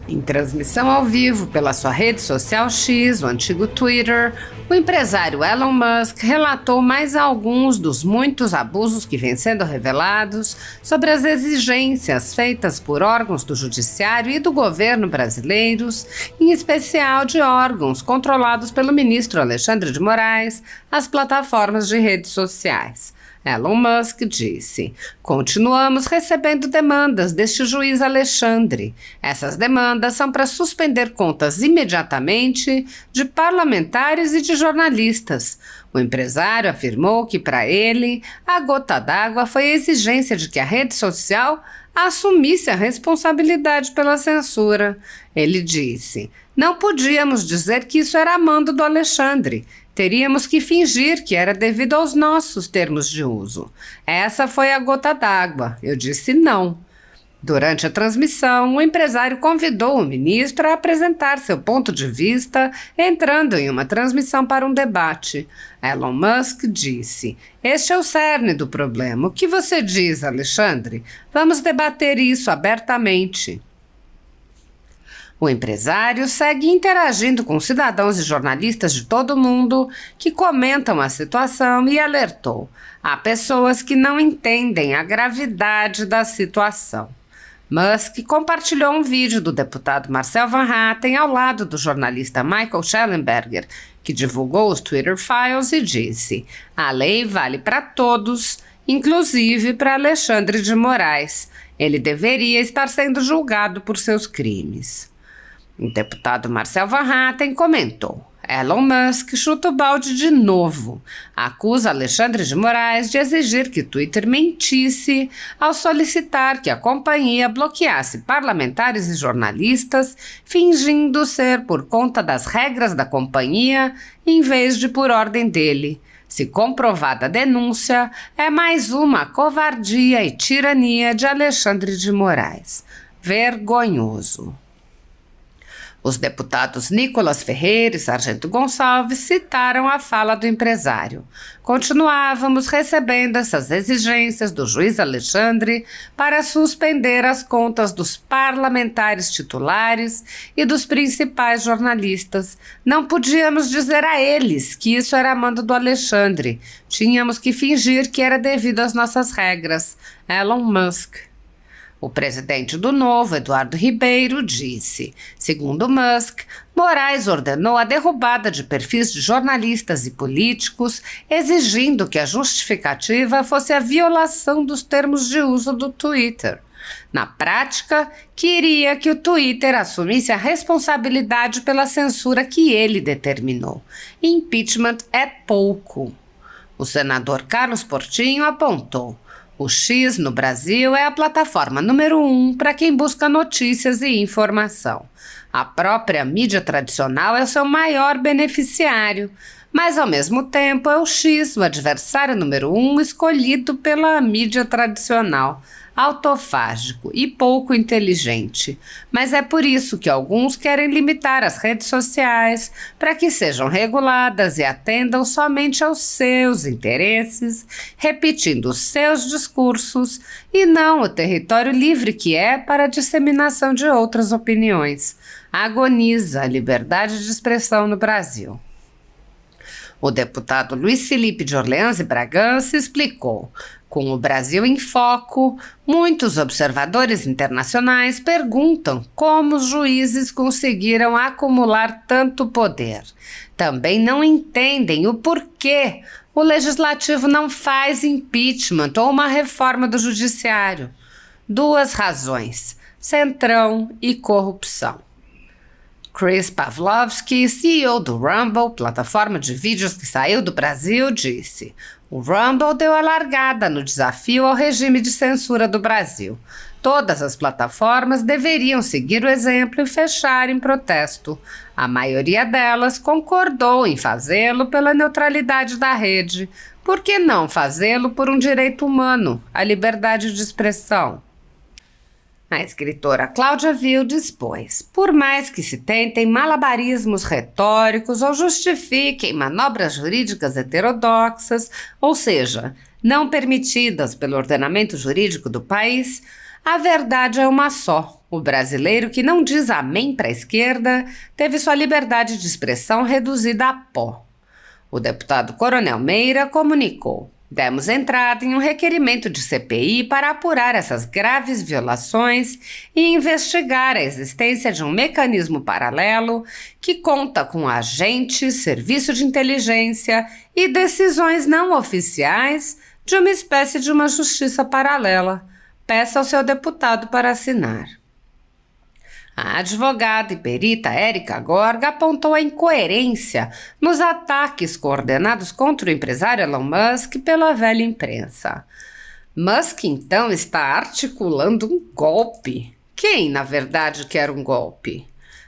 Em transmissão ao vivo pela sua rede social X, o antigo Twitter, o empresário Elon Musk relatou mais alguns dos muitos abusos que vêm sendo revelados sobre as exigências feitas por órgãos do judiciário e do governo brasileiros, em especial de órgãos controlados pelo ministro Alexandre de Moraes, às plataformas de redes sociais. Elon Musk disse: "Continuamos recebendo demandas deste juiz Alexandre. Essas demandas são para suspender contas imediatamente de parlamentares e de jornalistas." O empresário afirmou que, para ele, a gota d'água foi a exigência de que a rede social assumisse a responsabilidade pela censura. Ele disse: "Não podíamos dizer que isso era a mando do Alexandre. Teríamos que fingir que era devido aos nossos termos de uso. Essa foi a gota d'água." Eu disse não. Durante a transmissão, o empresário convidou o ministro a apresentar seu ponto de vista, entrando em uma transmissão para um debate. Elon Musk disse: "Este é o cerne do problema. O que você diz, Alexandre? Vamos debater isso abertamente." O empresário segue interagindo com cidadãos e jornalistas de todo o mundo que comentam a situação e alertou: "Há pessoas que não entendem a gravidade da situação." Musk compartilhou um vídeo do deputado Marcel Van Hatten ao lado do jornalista Michael Shellenberger, que divulgou os Twitter Files e disse: "A lei vale para todos, inclusive para Alexandre de Moraes. Ele deveria estar sendo julgado por seus crimes." O deputado Marcel Van Hatten comentou: "Elon Musk chuta o balde de novo. Acusa Alexandre de Moraes de exigir que Twitter mentisse ao solicitar que a companhia bloqueasse parlamentares e jornalistas, fingindo ser por conta das regras da companhia em vez de por ordem dele. Se comprovada a denúncia, é mais uma covardia e tirania de Alexandre de Moraes. Vergonhoso." Os deputados Nicolas Ferreira e Sargento Gonçalves citaram a fala do empresário. "Continuávamos recebendo essas exigências do juiz Alexandre para suspender as contas dos parlamentares titulares e dos principais jornalistas. Não podíamos dizer a eles que isso era mando do Alexandre. Tínhamos que fingir que era devido às nossas regras." Elon Musk. O presidente do Novo, Eduardo Ribeiro, disse: "Segundo Musk, Moraes ordenou a derrubada de perfis de jornalistas e políticos, exigindo que a justificativa fosse a violação dos termos de uso do Twitter. Na prática, queria que o Twitter assumisse a responsabilidade pela censura que ele determinou. Impeachment é pouco." O senador Carlos Portinho apontou: "O X no Brasil é a plataforma número 1 para quem busca notícias e informação. A própria mídia tradicional é o seu maior beneficiário, mas ao mesmo tempo é o X o adversário número 1 escolhido pela mídia tradicional, autofágico e pouco inteligente. Mas é por isso que alguns querem limitar as redes sociais para que sejam reguladas e atendam somente aos seus interesses, repetindo os seus discursos e não o território livre que é para a disseminação de outras opiniões. Agoniza a liberdade de expressão no Brasil." O deputado Luiz Felipe de Orleans e Bragança explicou: "Com o Brasil em foco, muitos observadores internacionais perguntam como os juízes conseguiram acumular tanto poder. Também não entendem o porquê o legislativo não faz impeachment ou uma reforma do judiciário. 2 razões: Centrão e corrupção." Chris Pavlovski, CEO do Rumble, plataforma de vídeos que saiu do Brasil, disse: "O Rumble deu a largada no desafio ao regime de censura do Brasil. Todas as plataformas deveriam seguir o exemplo e fechar em protesto. A maioria delas concordou em fazê-lo pela neutralidade da rede. Por que não fazê-lo por um direito humano, a liberdade de expressão?" A escritora Cláudia Vil dispôs: "Por mais que se tentem malabarismos retóricos ou justifiquem manobras jurídicas heterodoxas, ou seja, não permitidas pelo ordenamento jurídico do país, a verdade é uma só. O brasileiro que não diz amém para a esquerda teve sua liberdade de expressão reduzida a pó. O deputado Coronel Meira comunicou: demos entrada em um requerimento de CPI para apurar essas graves violações e investigar a existência de um mecanismo paralelo que conta com agentes, serviço de inteligência e decisões não oficiais de uma espécie de uma justiça paralela. Peça ao seu deputado para assinar. A advogada e perita Érica Gorga apontou a incoerência nos ataques coordenados contra o empresário Elon Musk pela velha imprensa. Musk, então, está articulando um golpe. Quem, na verdade, quer um golpe?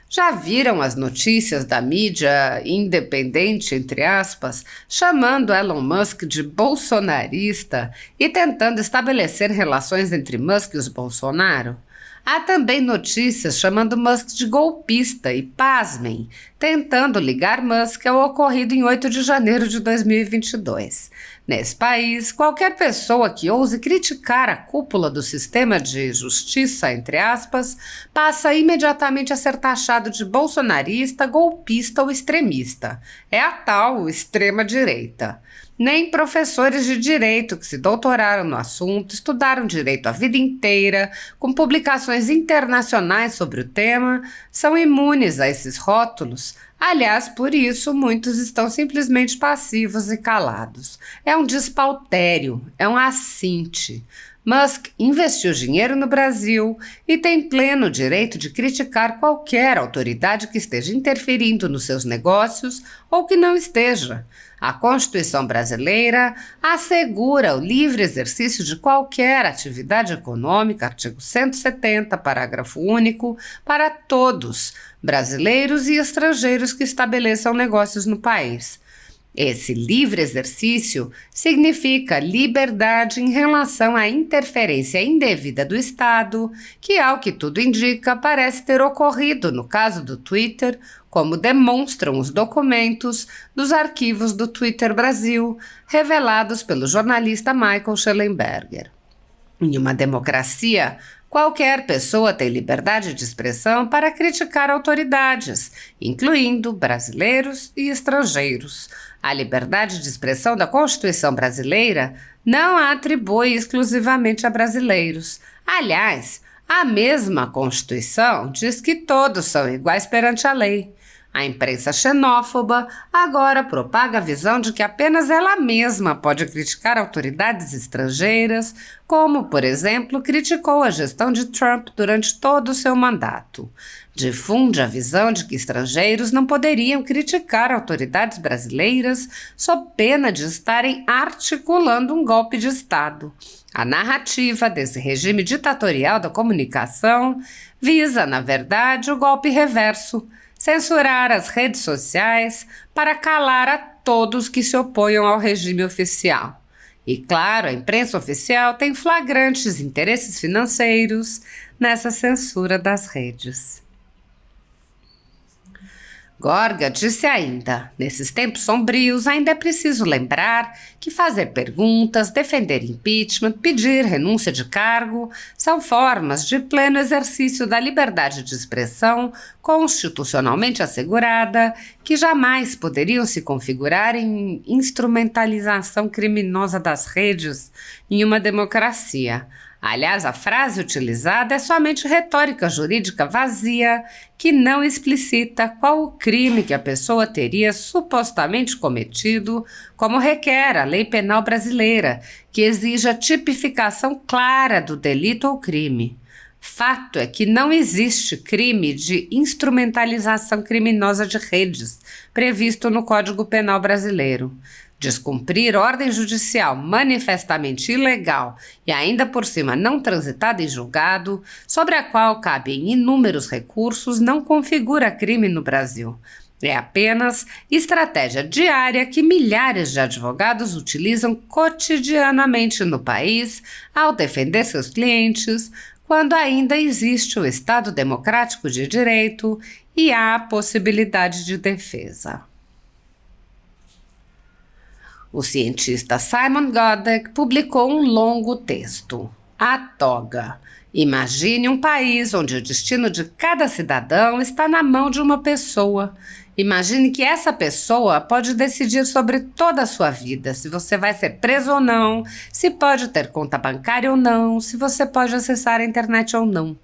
Já viram as notícias da mídia independente, entre aspas, chamando Elon Musk de bolsonarista e tentando estabelecer relações entre Musk e os Bolsonaro? Há também notícias chamando Musk de golpista e, pasmem, tentando ligar Musk ao ocorrido em 8 de janeiro de 2022. Nesse país, qualquer pessoa que ouse criticar a cúpula do sistema de justiça, entre aspas, passa imediatamente a ser taxado de bolsonarista, golpista ou extremista. É a tal extrema-direita. Nem professores de direito que se doutoraram no assunto, estudaram direito a vida inteira, com publicações internacionais sobre o tema, são imunes a esses rótulos. Aliás, por isso, muitos estão simplesmente passivos e calados. É um despautério, é um assinte. Musk investiu dinheiro no Brasil e tem pleno direito de criticar qualquer autoridade que esteja interferindo nos seus negócios ou que não esteja. A Constituição brasileira assegura o livre exercício de qualquer atividade econômica, artigo 170, parágrafo único, para todos, brasileiros e estrangeiros que estabeleçam negócios no país. Esse livre exercício significa liberdade em relação à interferência indevida do Estado, que, ao que tudo indica, parece ter ocorrido no caso do Twitter, como demonstram os documentos dos arquivos do Twitter Brasil, revelados pelo jornalista Michael Schellenberger. Em uma democracia, qualquer pessoa tem liberdade de expressão para criticar autoridades, incluindo brasileiros e estrangeiros. A liberdade de expressão da Constituição brasileira não a atribui exclusivamente a brasileiros. Aliás, a mesma Constituição diz que todos são iguais perante a lei. A imprensa xenófoba agora propaga a visão de que apenas ela mesma pode criticar autoridades estrangeiras, como, por exemplo, criticou a gestão de Trump durante todo o seu mandato. Difunde a visão de que estrangeiros não poderiam criticar autoridades brasileiras sob pena de estarem articulando um golpe de Estado. A narrativa desse regime ditatorial da comunicação visa, na verdade, o golpe reverso: censurar as redes sociais para calar a todos que se oponham ao regime oficial. E, claro, a imprensa oficial tem flagrantes interesses financeiros nessa censura das redes. Gorga disse ainda: nesses tempos sombrios ainda é preciso lembrar que fazer perguntas, defender impeachment, pedir renúncia de cargo são formas de pleno exercício da liberdade de expressão constitucionalmente assegurada que jamais poderiam se configurar em instrumentalização criminosa das redes em uma democracia. Aliás, a frase utilizada é somente retórica jurídica vazia, que não explicita qual o crime que a pessoa teria supostamente cometido, como requer a lei penal brasileira, que exige a tipificação clara do delito ou crime. Fato é que não existe crime de instrumentalização criminosa de redes, previsto no Código Penal brasileiro. Descumprir ordem judicial manifestamente ilegal e ainda por cima não transitada em julgado, sobre a qual cabem inúmeros recursos, não configura crime no Brasil. É apenas estratégia diária que milhares de advogados utilizam cotidianamente no país ao defender seus clientes, quando ainda existe o Estado democrático de direito e há a possibilidade de defesa. O cientista Simon Godek publicou um longo texto, A Toga. Imagine um país onde o destino de cada cidadão está na mão de uma pessoa. Imagine que essa pessoa pode decidir sobre toda a sua vida, se você vai ser preso ou não, se pode ter conta bancária ou não, se você pode acessar a internet ou não.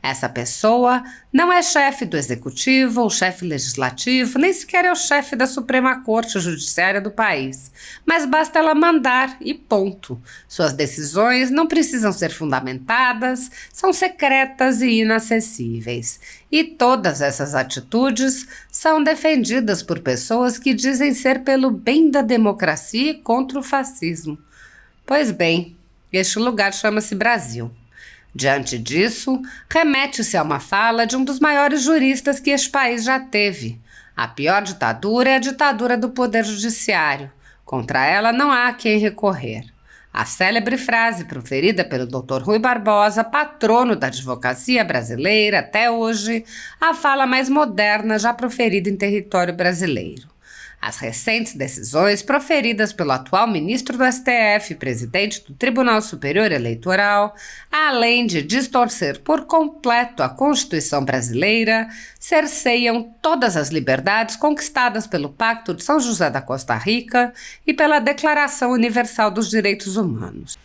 Essa pessoa não é chefe do executivo ou chefe legislativo, nem sequer é o chefe da Suprema Corte Judiciária do país, mas basta ela mandar e ponto. Suas decisões não precisam ser fundamentadas, são secretas e inacessíveis. E todas essas atitudes são defendidas por pessoas que dizem ser pelo bem da democracia e contra o fascismo. Pois bem, este lugar chama-se Brasil. Diante disso, remete-se a uma fala de um dos maiores juristas que este país já teve. A pior ditadura é a ditadura do poder judiciário. Contra ela não há a quem recorrer. A célebre frase proferida pelo Dr. Rui Barbosa, patrono da advocacia brasileira até hoje, a fala mais moderna já proferida em território brasileiro. As recentes decisões proferidas pelo atual ministro do STF e presidente do Tribunal Superior Eleitoral, além de distorcer por completo a Constituição brasileira, cerceiam todas as liberdades conquistadas pelo Pacto de São José da Costa Rica e pela Declaração Universal dos Direitos Humanos.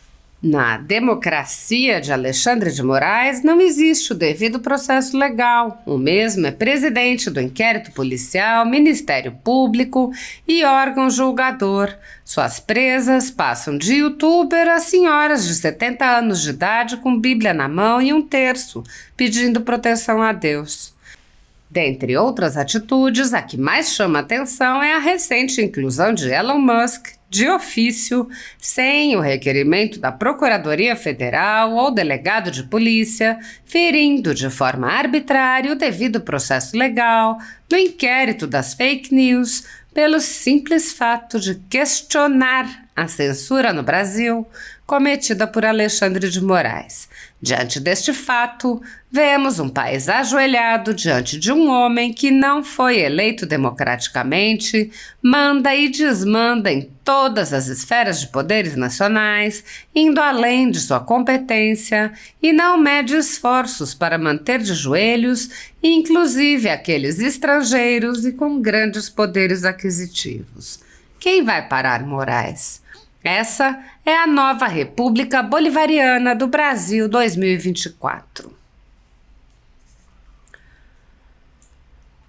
Na democracia de Alexandre de Moraes não existe o devido processo legal. O mesmo é presidente do inquérito policial, Ministério Público e órgão julgador. Suas presas passam de youtuber a senhoras de 70 anos de idade com Bíblia na mão e um terço, pedindo proteção a Deus. Dentre outras atitudes, a que mais chama atenção é a recente inclusão de Elon Musk, de ofício, sem o requerimento da Procuradoria Federal ou delegado de polícia, ferindo de forma arbitrária o devido processo legal no inquérito das fake news, pelo simples fato de questionar a censura no Brasil cometida por Alexandre de Moraes. Diante deste fato, vemos um país ajoelhado diante de um homem que não foi eleito democraticamente, manda e desmanda em todas as esferas de poderes nacionais, indo além de sua competência e não mede esforços para manter de joelhos, inclusive aqueles estrangeiros e com grandes poderes aquisitivos. Quem vai parar Moraes? Essa é a nova República Bolivariana do Brasil 2024.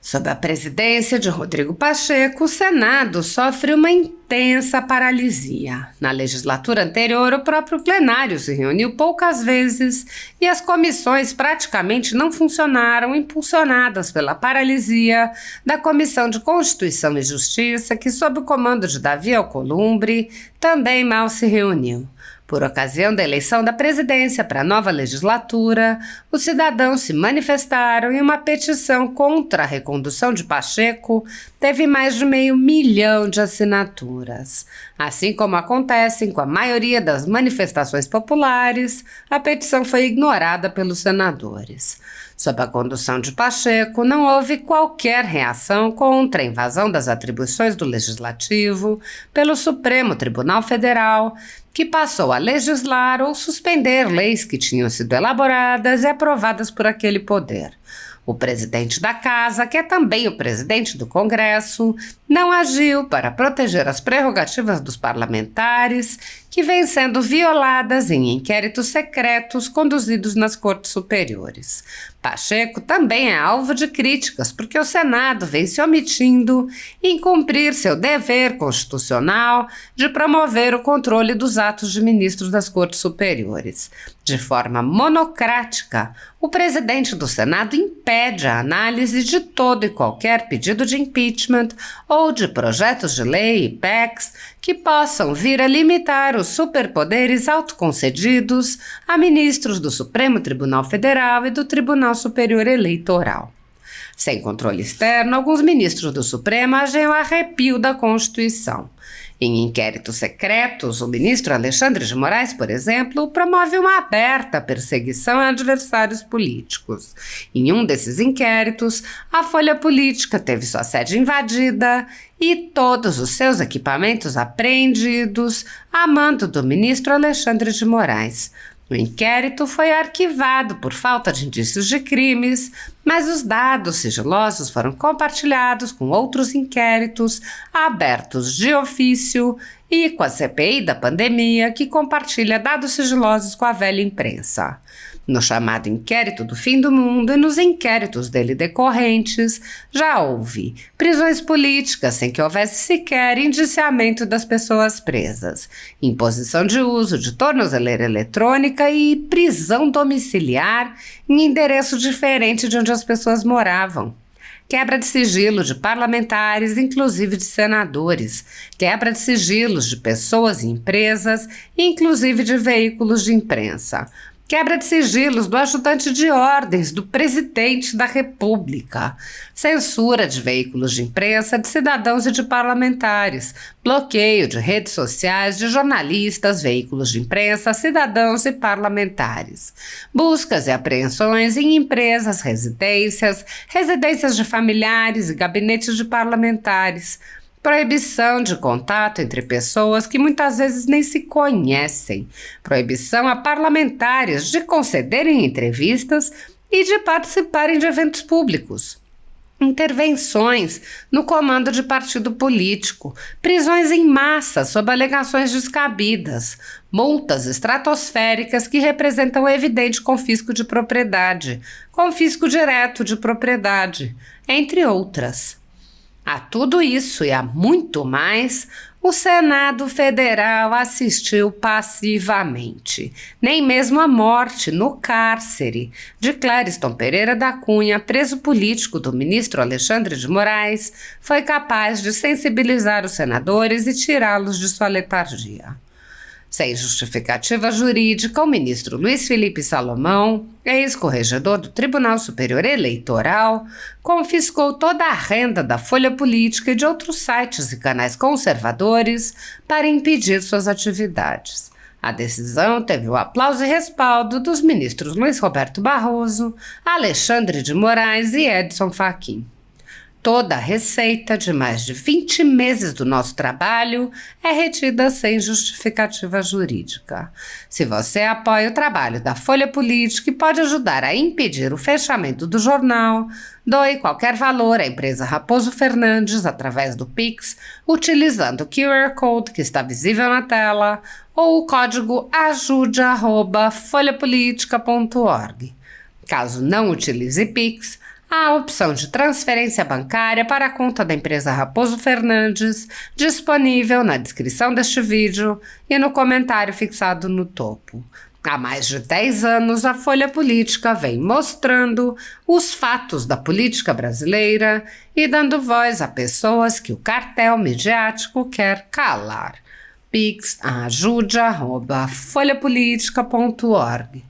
Sob a presidência de Rodrigo Pacheco, o Senado sofre uma intensa paralisia. Na legislatura anterior, o próprio plenário se reuniu poucas vezes e as comissões praticamente não funcionaram, impulsionadas pela paralisia da Comissão de Constituição e Justiça, que, sob o comando de Davi Alcolumbre, também mal se reuniu. Por ocasião da eleição da presidência para a nova legislatura, os cidadãos se manifestaram e uma petição contra a recondução de Pacheco teve mais de 500 mil de assinaturas. Assim como acontece com a maioria das manifestações populares, a petição foi ignorada pelos senadores. Sob a condução de Pacheco, não houve qualquer reação contra a invasão das atribuições do Legislativo pelo Supremo Tribunal Federal, que passou a legislar ou suspender leis que tinham sido elaboradas e aprovadas por aquele poder. O presidente da Casa, que é também o presidente do Congresso, não agiu para proteger as prerrogativas dos parlamentares, que vêm sendo violadas em inquéritos secretos conduzidos nas cortes superiores. Pacheco também é alvo de críticas, porque o Senado vem se omitindo em cumprir seu dever constitucional de promover o controle dos atos de ministros das cortes superiores. De forma monocrática, o presidente do Senado impede a análise de todo e qualquer pedido de impeachment ou de projetos de lei e PECs que possam vir a limitar os superpoderes autoconcedidos a ministros do Supremo Tribunal Federal e do Tribunal Superior Eleitoral. Sem controle externo, alguns ministros do Supremo agem ao arrepio da Constituição. Em inquéritos secretos, o ministro Alexandre de Moraes, por exemplo, promove uma aberta perseguição a adversários políticos. Em um desses inquéritos, a Folha Política teve sua sede invadida e todos os seus equipamentos apreendidos a mando do ministro Alexandre de Moraes. O inquérito foi arquivado por falta de indícios de crimes, mas os dados sigilosos foram compartilhados com outros inquéritos abertos de ofício e com a CPI da pandemia, que compartilha dados sigilosos com a velha imprensa. No chamado inquérito do fim do mundo e nos inquéritos dele decorrentes, já houve prisões políticas sem que houvesse sequer indiciamento das pessoas presas, imposição de uso de tornozeleira eletrônica e prisão domiciliar em endereço diferente de onde as pessoas moravam. Quebra de sigilo de parlamentares, inclusive de senadores, quebra de sigilos de pessoas e empresas, inclusive de veículos de imprensa. Quebra de sigilos do ajudante de ordens do presidente da República, censura de veículos de imprensa de cidadãos e de parlamentares, bloqueio de redes sociais de jornalistas, veículos de imprensa, cidadãos e parlamentares, buscas e apreensões em empresas, residências de familiares e gabinetes de parlamentares, proibição de contato entre pessoas que muitas vezes nem se conhecem, proibição a parlamentares de concederem entrevistas e de participarem de eventos públicos, intervenções no comando de partido político, prisões em massa sob alegações descabidas, multas estratosféricas que representam evidente confisco de propriedade, confisco direto de propriedade, entre outras. A tudo isso e a muito mais, o Senado Federal assistiu passivamente. Nem mesmo a morte no cárcere de Clériston Pereira da Cunha, preso político do ministro Alexandre de Moraes, foi capaz de sensibilizar os senadores e tirá-los de sua letargia. Sem justificativa jurídica, o ministro Luiz Felipe Salomão, ex-corregedor do Tribunal Superior Eleitoral, confiscou toda a renda da Folha Política e de outros sites e canais conservadores para impedir suas atividades. A decisão teve o aplauso e respaldo dos ministros Luiz Roberto Barroso, Alexandre de Moraes e Edson Fachin. Toda a receita de mais de 20 meses do nosso trabalho é retida sem justificativa jurídica. Se você apoia o trabalho da Folha Política e pode ajudar a impedir o fechamento do jornal, doe qualquer valor à empresa Raposo Fernandes através do Pix, utilizando o QR Code que está visível na tela ou o código ajude@folhapolitica.org. Caso não utilize Pix, há a opção de transferência bancária para a conta da empresa Raposo Fernandes, disponível na descrição deste vídeo e no comentário fixado no topo. Há mais de 10 anos, a Folha Política vem mostrando os fatos da política brasileira e dando voz a pessoas que o cartel midiático quer calar. Pix ajude@folhapolitica.org